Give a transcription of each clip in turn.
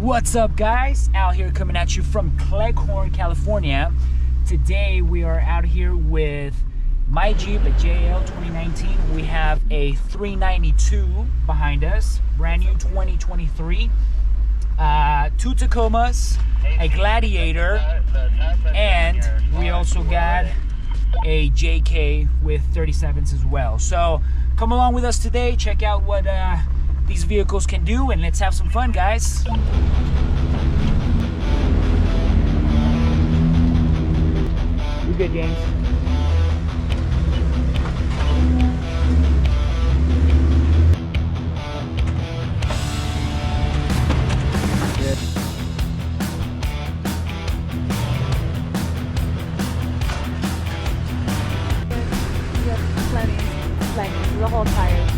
What's up, guys? Al here coming at you from Cleghorn, California. Today we are out here with my Jeep, a JL 2019. We have a 392 behind us, brand new 2023. 2 Tacomas, a Gladiator, and we also got a JK with 37s as well. So come along with us today, check out what these vehicles can do, and let's have some fun, guys. You good, James? Good. Yep, plenty. The whole tire.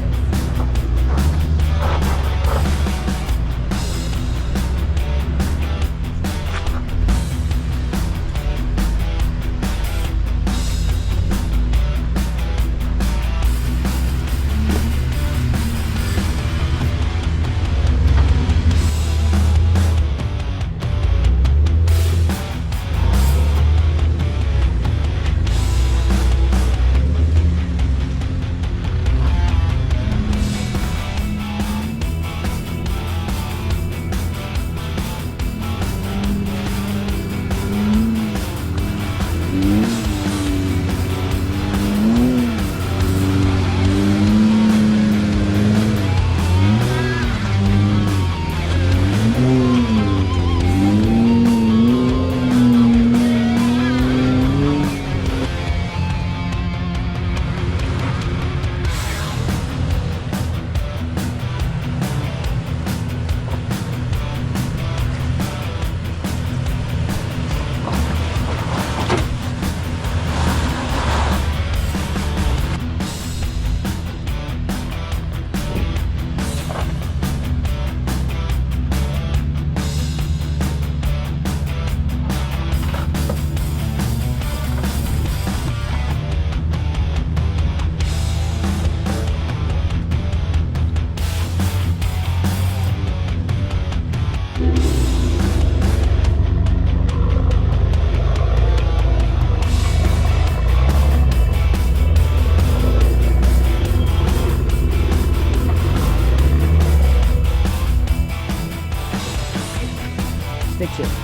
Stick shift.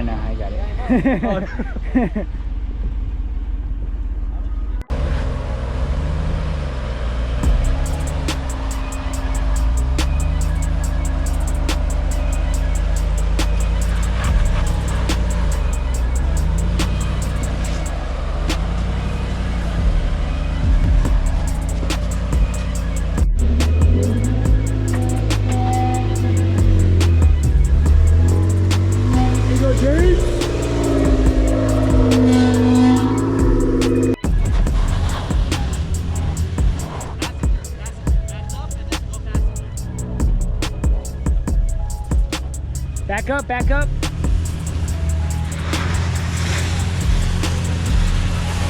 No, I got it. Back up, back up.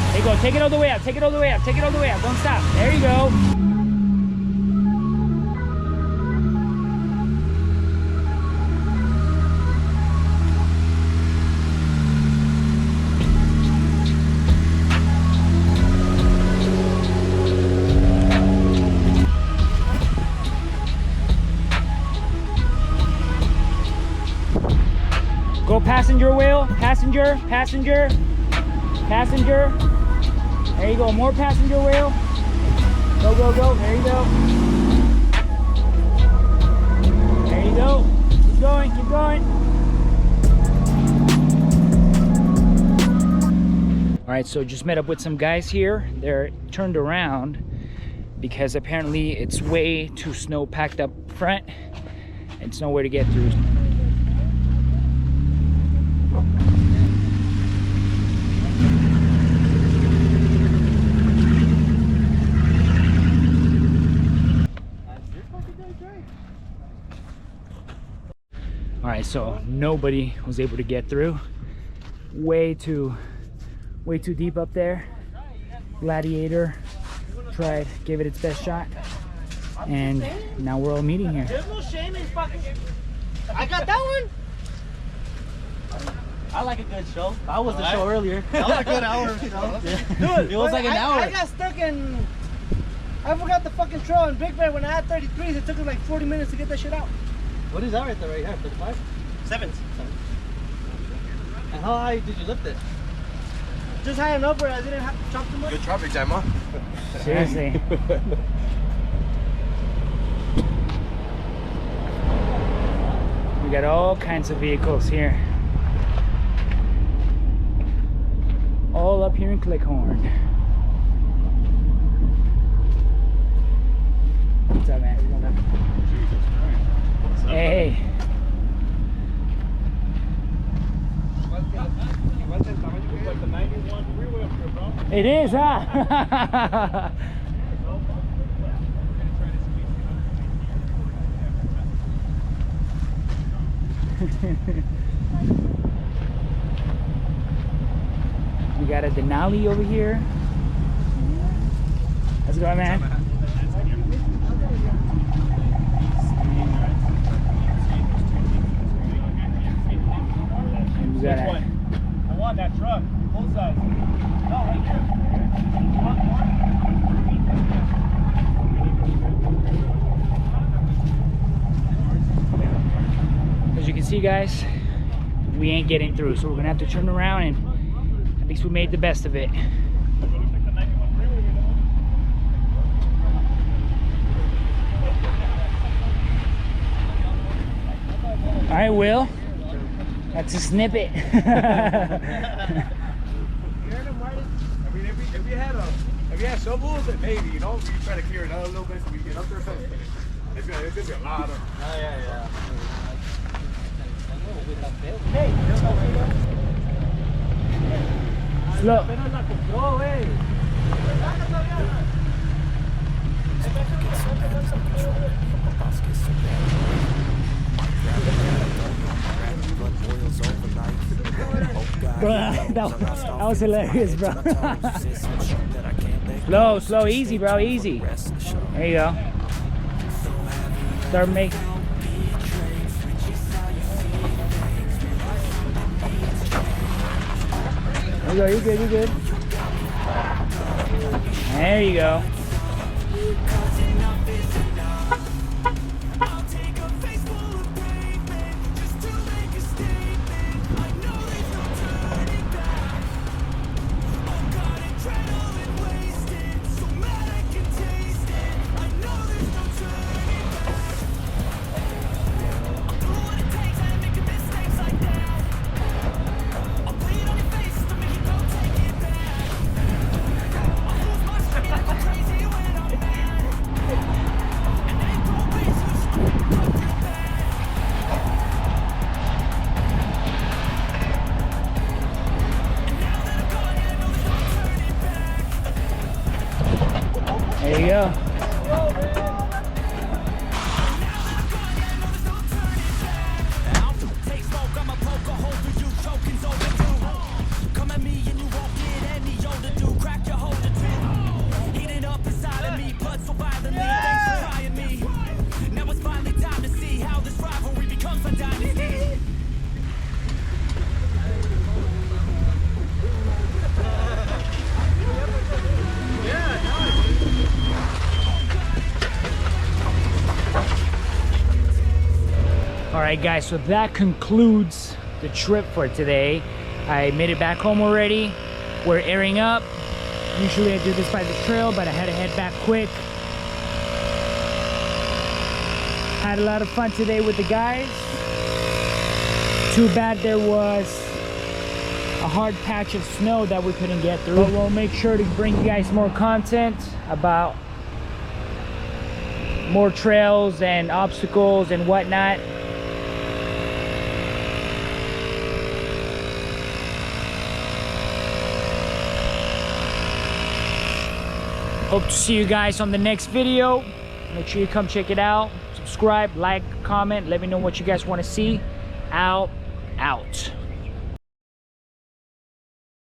There you go, take it all the way out, take it all the way out, take it all the way out, don't stop. There you go. Go passenger wheel, passenger, passenger, passenger. There you go, more passenger wheel. Go, go, go, there you go. There you go. Keep going, keep going. right, so just met up with some guys here. They're turned around because apparently it's way too snow packed up front. It's nowhere to get through. All right, so nobody was able to get through. Way too deep up there. Gladiator tried, gave it its best shot, and now we're all meeting here. There's no shame in fucking. I got that one. I like a good show. I was the show earlier. That was a good hour show. Dude, it was like an hour. I got stuck in. I forgot the fucking trail in Big Bear when I had 33s. It took me like 40 minutes to get that shit out. What is that right there? Right here, 35? 7s. And how high did you lift it? Just high enough where I didn't have to chop too much. Good traffic jam, huh? Seriously. We got all kinds of vehicles here. All up here in Cleghorn. What's up, man? Hey. It is, huh? We got a Denali over here. How's it going, man? Which one? I want that truck, full size. No, right here. You want more? As you can see, guys, we ain't getting through, so we're gonna have to turn around, and at least we made the best of it. All right, Will. That's a snippet. I mean, if we had shovels, then maybe, you know, we try to clear it out a little bit so we get up there. It's gonna be a lot of. Yeah. Slow. Bro, that was hilarious, bro. Slow, easy, bro, easy. There you go. Start making. There you go, you're good. There you go. There you go. Alright guys, so that concludes the trip for today. I made it back home already. We're airing up. Usually I do this by the trail, but I had to head back quick. Had a lot of fun today with the guys. Too bad there was a hard patch of snow that we couldn't get through. But we'll make sure to bring you guys more content about more trails and obstacles and whatnot. Hope to see you guys on the next video. Make sure you come check it out. Subscribe, like, comment, let me know what you guys want to see. Out.